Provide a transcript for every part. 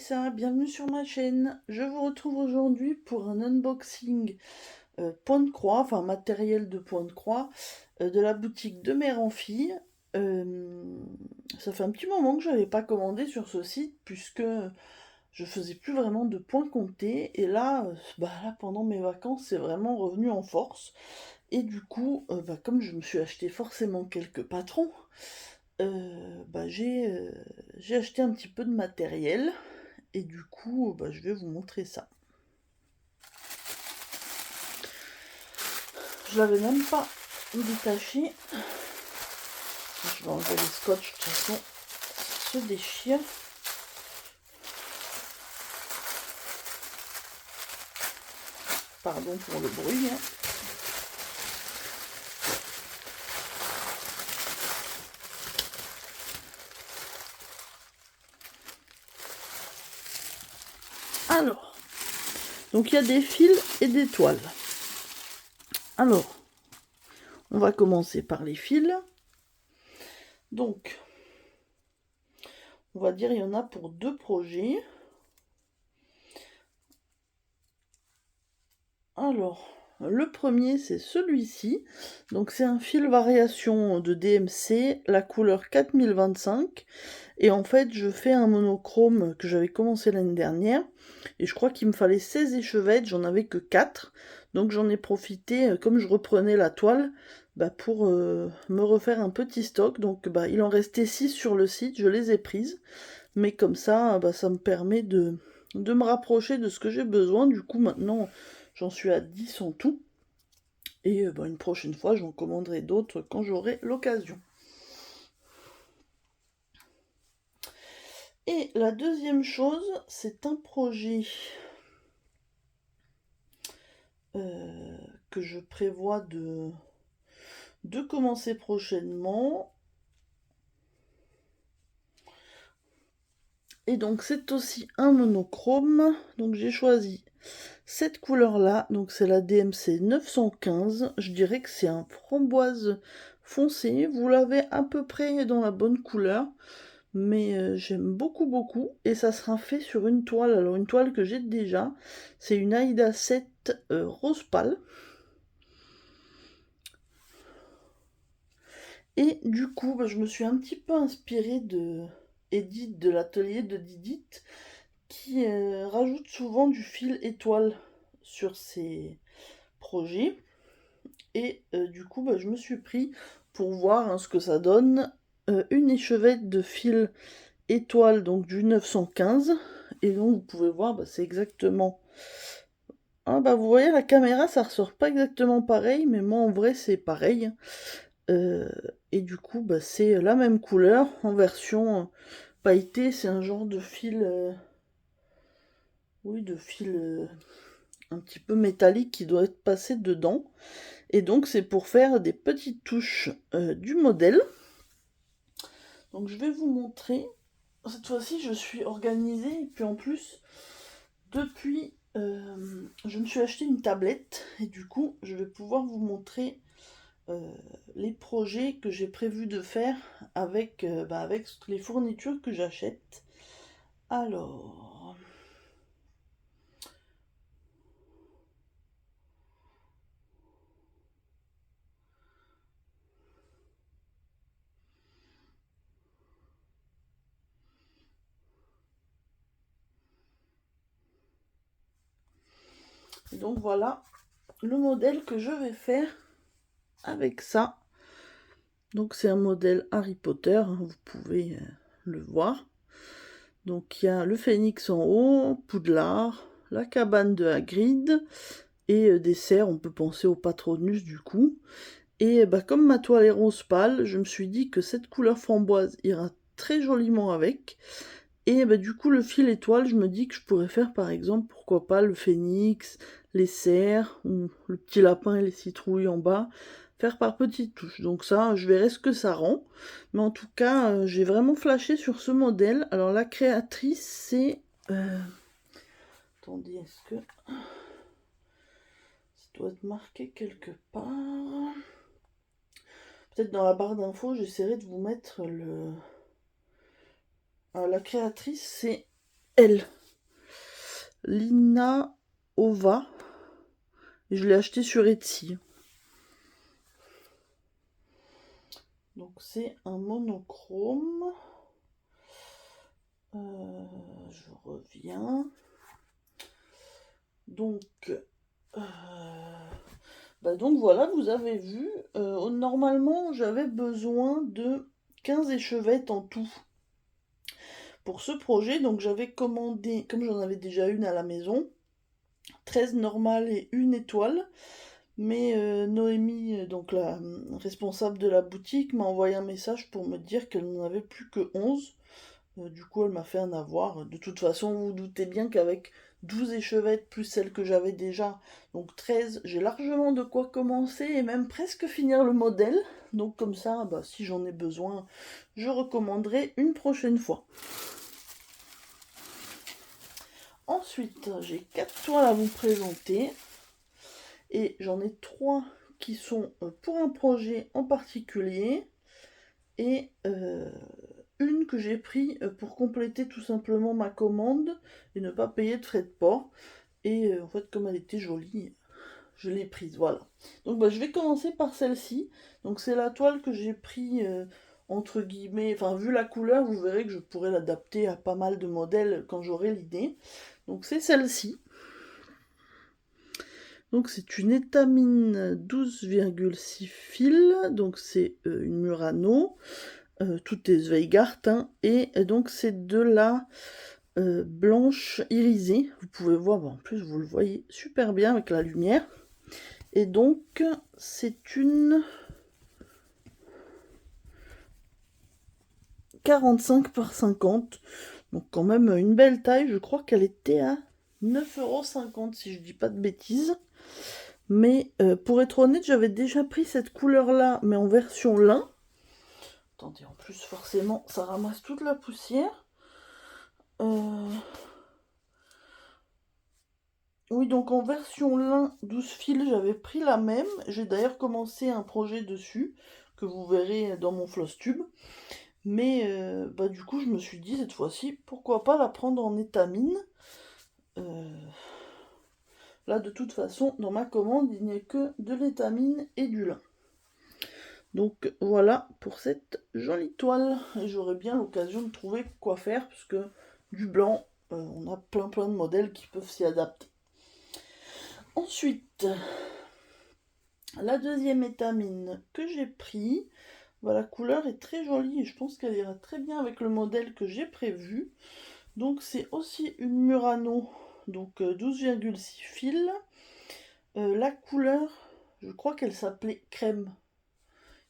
Mélissa, bienvenue sur ma chaîne. Je vous retrouve aujourd'hui pour un unboxing point de croix, enfin matériel de point de croix, de la boutique de Mère en Fille. Ça fait un petit moment que je n'avais pas commandé sur ce site puisque je faisais plus vraiment de points comptés et là pendant mes vacances c'est vraiment revenu en force. Et du coup, comme je me suis acheté forcément quelques patrons, j'ai acheté un petit peu de matériel et du coup je vais vous montrer ça. Je l'avais même pas détaché. Je vais enlever les scotch, de toute façon ça se déchire. Pardon pour le bruit, hein. Alors, donc il y a des fils et des toiles. Alors, on va commencer par les fils. Donc, on va dire il y en a pour 2 projets. Alors, le premier c'est celui-ci. Donc c'est un fil variation de DMC, la couleur 4025. Et en fait, je fais un monochrome que j'avais commencé l'année dernière. Et je crois qu'il me fallait 16 échevettes, j'en avais que 4. Donc j'en ai profité, comme je reprenais la toile, pour me refaire un petit stock. Donc il en restait 6 sur le site, je les ai prises. Mais comme ça, ça me permet de me rapprocher de ce que j'ai besoin. Du coup, maintenant, j'en suis à 10 en tout. Et une prochaine fois, j'en commanderai d'autres quand j'aurai l'occasion. Et la deuxième chose, c'est un projet que je prévois de commencer prochainement. Et donc c'est aussi un monochrome. Donc j'ai choisi cette couleur-là. Donc c'est la DMC 915. Je dirais que c'est un framboise foncé. Vous l'avez à peu près dans la bonne couleur. Mais j'aime beaucoup et ça sera fait sur une toile, alors une toile que j'ai déjà, c'est une Aïda 7 rose pâle. Et du coup je me suis un petit peu inspirée de Edith, de l'atelier de Didit, qui rajoute souvent du fil étoile sur ses projets. Et du coup je me suis pris pour voir ce que ça donne, une échevette de fil étoile, donc du 915. Et donc vous pouvez voir, c'est exactement... Ah vous voyez la caméra, ça ressort pas exactement pareil, mais moi en vrai c'est pareil. Et du coup c'est la même couleur en version pailleté. C'est un genre de fil, oui, de fil un petit peu métallique qui doit être passé dedans. Et donc c'est pour faire des petites touches du modèle. Donc je vais vous montrer. Cette fois-ci je suis organisée et puis en plus depuis je me suis acheté une tablette et du coup je vais pouvoir vous montrer les projets que j'ai prévu de faire avec les fournitures que j'achète. Alors, et donc voilà le modèle que je vais faire avec ça. Donc c'est un modèle Harry Potter, hein, vous pouvez le voir. Donc il y a le phénix en haut, Poudlard, la cabane de Hagrid, et dessert, on peut penser au Patronus du coup. Et comme ma toile est rose pâle, je me suis dit que cette couleur framboise ira très joliment avec. Et du coup, le fil étoile, je me dis que je pourrais faire par exemple, pourquoi pas, le phénix, les cerfs, ou le petit lapin et les citrouilles en bas, faire par petites touches. Donc ça, je verrai ce que ça rend. Mais en tout cas, j'ai vraiment flashé sur ce modèle. Alors la créatrice, c'est... Attendez, est-ce que... Ça doit être marqué quelque part... Peut-être dans la barre d'infos, j'essaierai de vous mettre le... Alors, la créatrice, c'est elle. Lina Ova. Et je l'ai acheté sur Etsy. Donc c'est un monochrome. Je reviens. Donc, donc voilà, vous avez vu. Normalement, j'avais besoin de 15 échevettes en tout pour ce projet. Donc j'avais commandé, comme j'en avais déjà une à la maison, 13 normales et une étoile. Mais Noémie, donc la responsable de la boutique, m'a envoyé un message pour me dire qu'elle n'en avait plus que 11. Du coup, elle m'a fait un avoir. De toute façon, vous vous doutez bien qu'avec 12 échevettes plus celles que j'avais déjà, donc 13, j'ai largement de quoi commencer et même presque finir le modèle. Donc comme ça, si j'en ai besoin, je recommanderai une prochaine fois. Ensuite, j'ai 4 toiles à vous présenter. Et j'en ai 3 qui sont pour un projet en particulier. Et une que j'ai pris pour compléter tout simplement ma commande et ne pas payer de frais de port. Et en fait, comme elle était jolie, je l'ai prise, voilà. Donc je vais commencer par celle-ci. Donc c'est la toile que j'ai pris entre guillemets, enfin vu la couleur, vous verrez que je pourrais l'adapter à pas mal de modèles quand j'aurai l'idée. Donc c'est celle-ci. Donc c'est une étamine 12,6 fils, donc c'est une Murano, tout est Zweigart, hein, et donc c'est de la blanche irisée, vous pouvez voir, en plus vous le voyez super bien avec la lumière, et donc c'est une 45 par 50, donc quand même une belle taille, je crois qu'elle était à 9,50 € si je dis pas de bêtises. Mais pour être honnête, j'avais déjà pris cette couleur-là, mais en version lin. Attendez, en plus, forcément, ça ramasse toute la poussière. Oui, donc en version lin 12 fils, j'avais pris la même. J'ai d'ailleurs commencé un projet dessus, que vous verrez dans mon Flosstube. Mais du coup, je me suis dit, cette fois-ci, pourquoi pas la prendre en étamine. Là, de toute façon, dans ma commande, il n'y a que de l'étamine et du lin. Donc voilà pour cette jolie toile. Et j'aurai bien l'occasion de trouver quoi faire, puisque du blanc, on a plein de modèles qui peuvent s'y adapter. Ensuite, la deuxième étamine que j'ai pris, la couleur est très jolie et je pense qu'elle ira très bien avec le modèle que j'ai prévu. Donc c'est aussi une Murano, donc 12,6 fils. La couleur, je crois qu'elle s'appelait crème.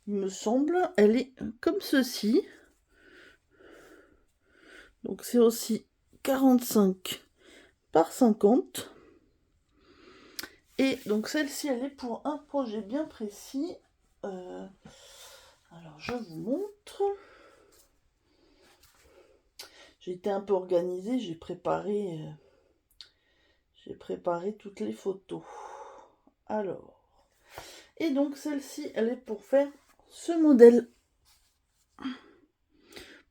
Il me semble, elle est comme ceci. Donc c'est aussi 45 par 50. Et donc celle-ci, elle est pour un projet bien précis. Alors je vous montre. J'ai été un peu organisée, j'ai préparé toutes les photos. Alors. Et donc celle-ci, elle est pour faire ce modèle.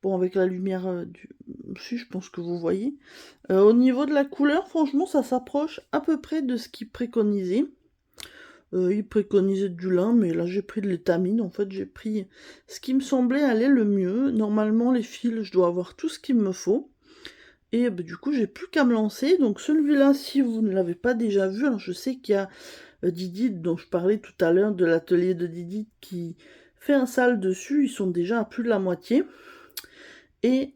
Bon, avec la lumière du... Si, je pense que vous voyez. Au niveau de la couleur, franchement, ça s'approche à peu près de ce qu'il préconisait. Il préconisait du lin, mais là, j'ai pris de l'étamine. En fait, j'ai pris ce qui me semblait aller le mieux. Normalement, les fils, je dois avoir tout ce qu'il me faut. Et du coup, j'ai plus qu'à me lancer. Donc celui-là, si vous ne l'avez pas déjà vu, alors je sais qu'il y a Didi, dont je parlais tout à l'heure, de l'atelier de Didi, qui fait un sale dessus. Ils sont déjà à plus de la moitié. Et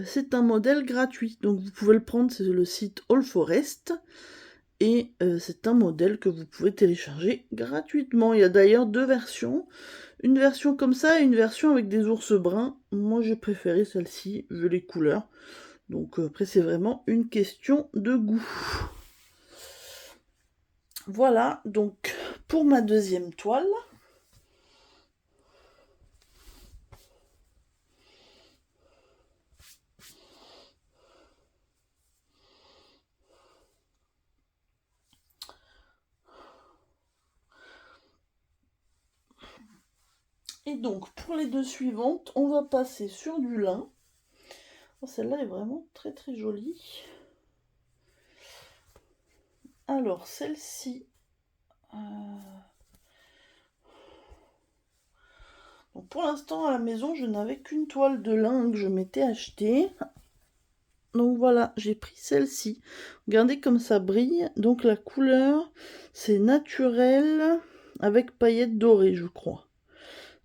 c'est un modèle gratuit, donc vous pouvez le prendre, c'est le site All Forest. Et c'est un modèle que vous pouvez télécharger gratuitement. Il y a d'ailleurs 2 versions, une version comme ça et une version avec des ours bruns. Moi j'ai préféré celle-ci, vu les couleurs. Donc après c'est vraiment une question de goût. Voilà, donc pour ma deuxième toile. Et donc, pour les 2 suivantes, on va passer sur du lin. Oh, celle-là est vraiment très très jolie. Alors, celle-ci... Donc, pour l'instant, à la maison, je n'avais qu'une toile de lin que je m'étais achetée. Donc voilà, j'ai pris celle-ci. Regardez comme ça brille. Donc la couleur, c'est naturel avec paillettes dorées, je crois.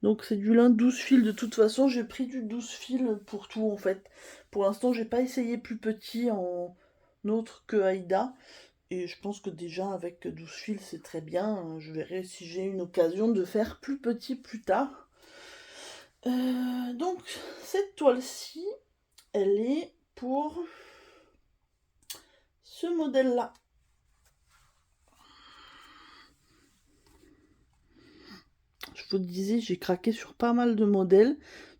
Donc c'est du lin 12 fils. De toute façon, j'ai pris du 12 fils pour tout en fait. Pour l'instant, j'ai pas essayé plus petit en autre que Aïda. Et je pense que déjà avec 12 fils, c'est très bien. Je verrai si j'ai une occasion de faire plus petit plus tard. Donc cette toile-ci, elle est pour ce modèle-là. Je vous disais, j'ai craqué sur pas mal de modèles.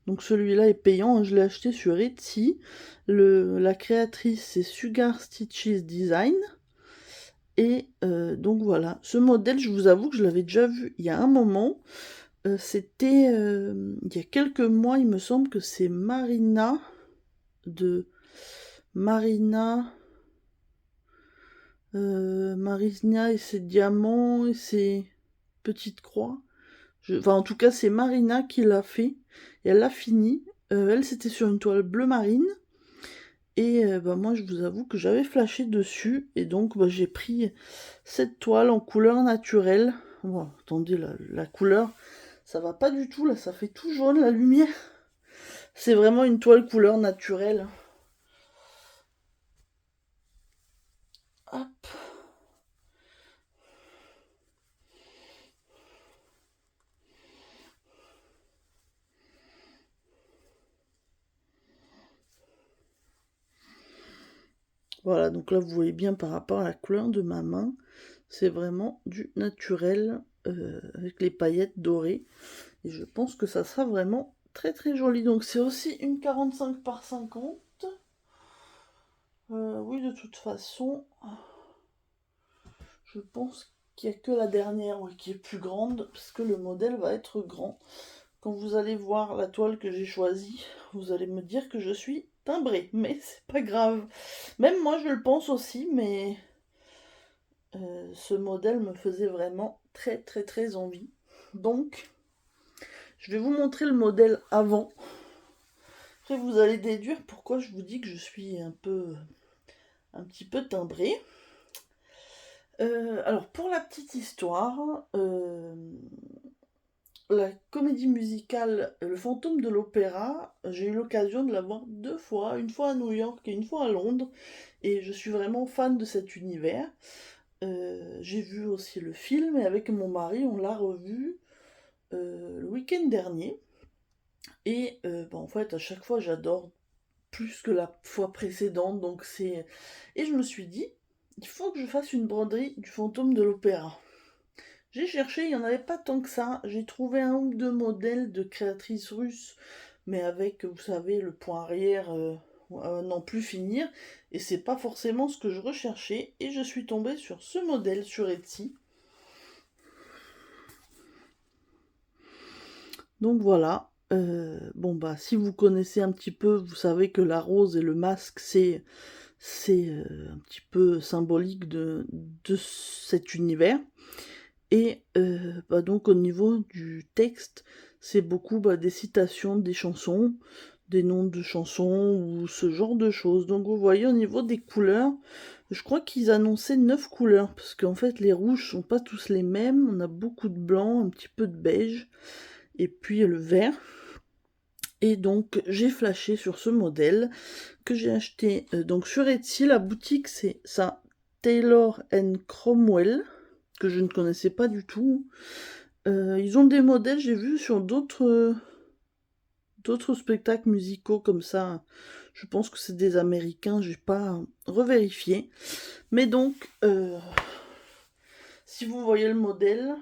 Donc celui-là est payant, je l'ai acheté sur Etsy. La créatrice, c'est Sugar Stitches Design. Et donc voilà, ce modèle, je vous avoue que je l'avais déjà vu il y a un moment. C'était il y a quelques mois, il me semble que c'est Marina de Marina et ses diamants et ses petites croix. Enfin, en tout cas, c'est Marina qui l'a fait. Et elle l'a fini. Elle, c'était sur une toile bleu marine. Et bah, moi, je vous avoue que j'avais flashé dessus. Et donc, bah, j'ai pris cette toile en couleur naturelle. Bon, attendez, la couleur, ça va pas du tout. Là, ça fait tout jaune, la lumière. C'est vraiment une toile couleur naturelle. Hop. Voilà, donc là, vous voyez bien par rapport à la couleur de ma main. C'est vraiment du naturel avec les paillettes dorées. Et je pense que ça sera vraiment très très joli. Donc c'est aussi une 45 par 50. Oui, de toute façon, je pense qu'il n'y a que la dernière qui est plus grande, parce que le modèle va être grand. Quand vous allez voir la toile que j'ai choisie, vous allez me dire que je suis timbrée, mais c'est pas grave. Même moi je le pense aussi, mais ce modèle me faisait vraiment très très très envie. Donc, je vais vous montrer le modèle avant. Après, vous allez déduire pourquoi je vous dis que je suis un petit peu timbrée. Alors, pour la petite histoire, la comédie musicale Le Fantôme de l'Opéra, j'ai eu l'occasion de la voir 2 fois, une fois à New York et une fois à Londres, et je suis vraiment fan de cet univers. J'ai vu aussi le film, et avec mon mari, on l'a revu le week-end dernier. Et bah, en fait, à chaque fois, j'adore plus que la fois précédente. Donc c'est. Et je me suis dit, il faut que je fasse une broderie du fantôme de l'opéra. J'ai cherché, il n'y en avait pas tant que ça. J'ai trouvé un ou deux modèles de créatrices russes, mais avec, vous savez, le point arrière n'en plus finir. Et c'est pas forcément ce que je recherchais. Et je suis tombée sur ce modèle sur Etsy. Donc voilà. Bon bah si vous connaissez un petit peu, vous savez que la rose et le masque, c'est un petit peu symbolique de cet univers. Et bah donc au niveau du texte, c'est beaucoup bah, des citations des chansons, des noms de chansons ou ce genre de choses. Donc vous voyez au niveau des couleurs, je crois qu'ils annonçaient 9 couleurs, parce qu'en fait les rouges sont pas tous les mêmes, on a beaucoup de blanc, un petit peu de beige, et puis le vert. Et donc j'ai flashé sur ce modèle que j'ai acheté donc sur Etsy. La boutique c'est ça, Taylor & Cromwell, que je ne connaissais pas du tout. Ils ont des modèles, j'ai vu sur d'autres spectacles musicaux comme ça. Je pense que c'est des Américains, j'ai pas revérifié. Mais donc, si vous voyez le modèle,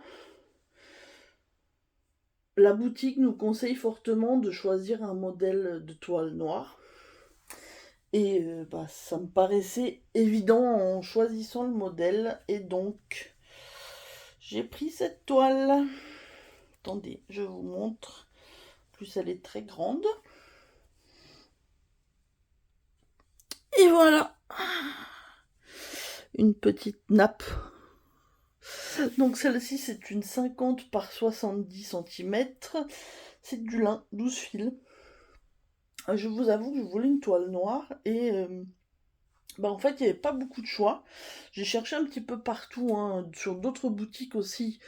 la boutique nous conseille fortement de choisir un modèle de toile noire. Et bah, ça me paraissait évident en choisissant le modèle. Et donc, j'ai pris cette toile. Attendez, je vous montre. En plus, elle est très grande. Et voilà. une petite nappe. Donc celle-ci c'est une 50 par 70 cm. C'est du lin, 12 fils. Je vous avoue que je voulais une toile noire et en fait il n'y avait pas beaucoup de choix. J'ai cherché un petit peu partout, hein, sur d'autres boutiques aussi,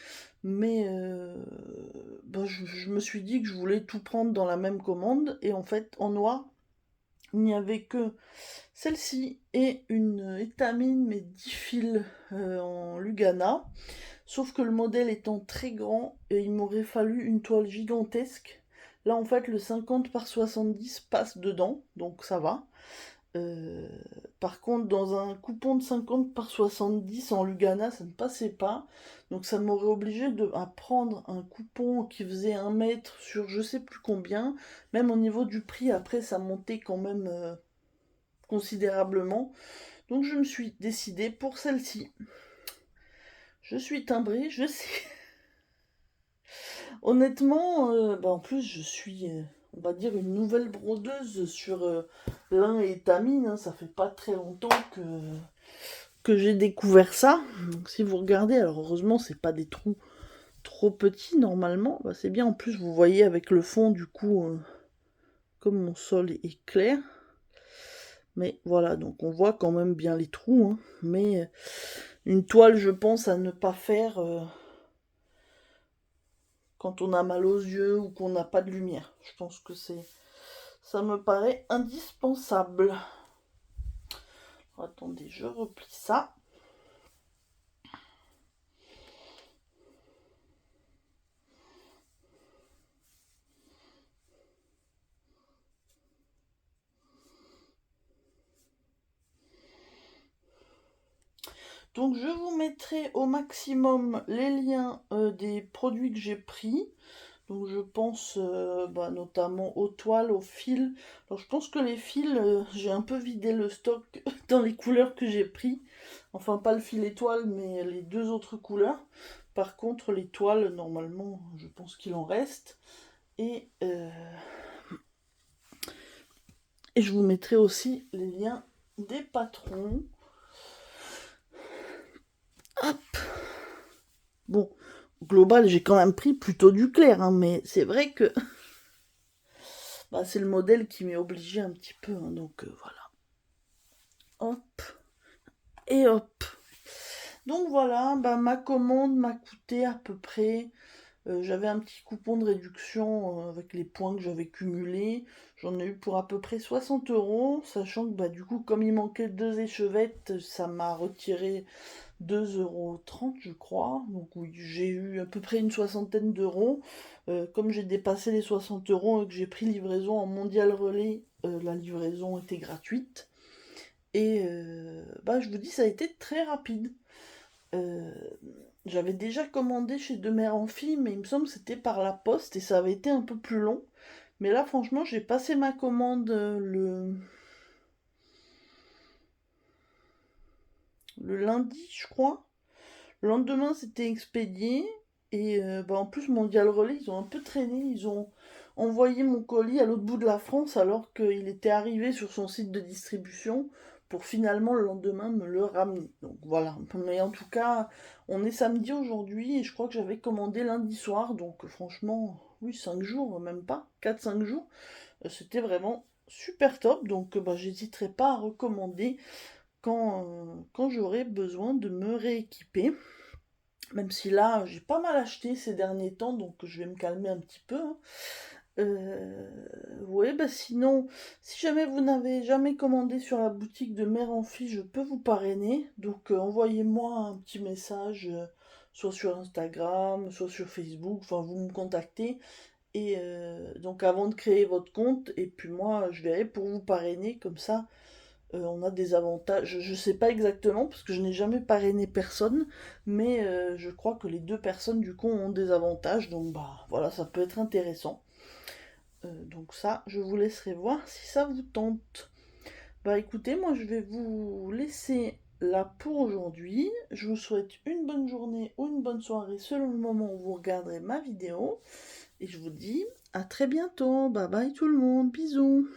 mais je me suis dit que je voulais tout prendre dans la même commande et en fait en noir il n'y avait que celle-ci et une étamine mais 10 fils en Lugana. Sauf que le modèle étant très grand, et il m'aurait fallu une toile gigantesque. Là, en fait, le 50 par 70 passe dedans, donc ça va. Euh, Par contre, dans un coupon de 50 par 70 en Lugana, ça ne passait pas. Donc ça m'aurait obligé à prendre un coupon qui faisait 1 mètre sur je sais plus combien. Même au niveau du prix, après, ça montait quand même considérablement. Donc je me suis décidée pour celle-ci. Je suis timbrée, je sais. Honnêtement, en plus, je suis, on va dire, une nouvelle brodeuse sur lin et étamine, hein. Ça fait pas très longtemps que j'ai découvert ça. Donc, si vous regardez, alors heureusement, c'est pas des trous trop petits normalement. Bah, c'est bien, en plus, vous voyez avec le fond, du coup, comme mon sol est clair. Mais voilà, donc on voit quand même bien les trous, hein. Mais une toile, je pense, à ne pas faire quand on a mal aux yeux ou qu'on n'a pas de lumière. Je pense que ça me paraît indispensable. Attendez, je replie ça. Donc je vous mettrai au maximum les liens des produits que j'ai pris. Donc je pense notamment aux toiles, aux fils. Alors je pense que les fils, j'ai un peu vidé le stock dans les couleurs que j'ai pris. Enfin pas le fil étoile, mais les deux autres couleurs. Par contre les toiles, normalement, je pense qu'il en reste. Et je vous mettrai aussi les liens des patrons. Hop. Bon, global, j'ai quand même pris plutôt du clair, hein, mais c'est vrai que c'est le modèle qui m'est obligé un petit peu, hein, donc voilà. Hop. Et hop. Donc voilà, ma commande m'a coûté à peu près. J'avais un petit coupon de réduction avec les points que j'avais cumulés. J'en ai eu pour à peu près 60 €, sachant que du coup, comme il manquait 2 échevettes, ça m'a retiré 2,30 € je crois. Donc oui, j'ai eu à peu près une soixantaine d'euros. Comme j'ai dépassé les 60 € et que j'ai pris livraison en mondial relais, la livraison était gratuite. Et je vous dis, ça a été très rapide. Euh, J'avais déjà commandé chez De Mère en Fille, mais il me semble que c'était par la poste et ça avait été un peu plus long. Mais là, franchement, j'ai passé ma commande le lundi, je crois. Le lendemain, c'était expédié. Et en plus, Mondial Relais, ils ont un peu traîné. Ils ont envoyé mon colis à l'autre bout de la France alors qu'il était arrivé sur son site de distribution pour finalement le lendemain me le ramener. Donc voilà. Mais en tout cas, on est samedi aujourd'hui et je crois que j'avais commandé lundi soir. Donc franchement, oui, 5 jours, même pas. 4-5 jours. C'était vraiment super top. Donc j'hésiterai pas à recommander quand j'aurai besoin de me rééquiper. Même si là, j'ai pas mal acheté ces derniers temps, donc je vais me calmer un petit peu, hein. Ouais, sinon, si jamais vous n'avez jamais commandé sur la boutique de Mère en Fille, je peux vous parrainer. Donc envoyez-moi un petit message, soit sur Instagram, soit sur Facebook, enfin vous me contactez. Et donc avant de créer votre compte, et puis moi je verrai pour vous parrainer, comme ça on a des avantages. Je sais pas exactement parce que je n'ai jamais parrainé personne, mais je crois que les deux personnes du coup ont des avantages, donc voilà, ça peut être intéressant. Donc ça, je vous laisserai voir si ça vous tente. Écoutez, moi je vais vous laisser là pour aujourd'hui. Je vous souhaite une bonne journée ou une bonne soirée selon le moment où vous regarderez ma vidéo. Et je vous dis à très bientôt. Bye bye tout le monde. Bisous.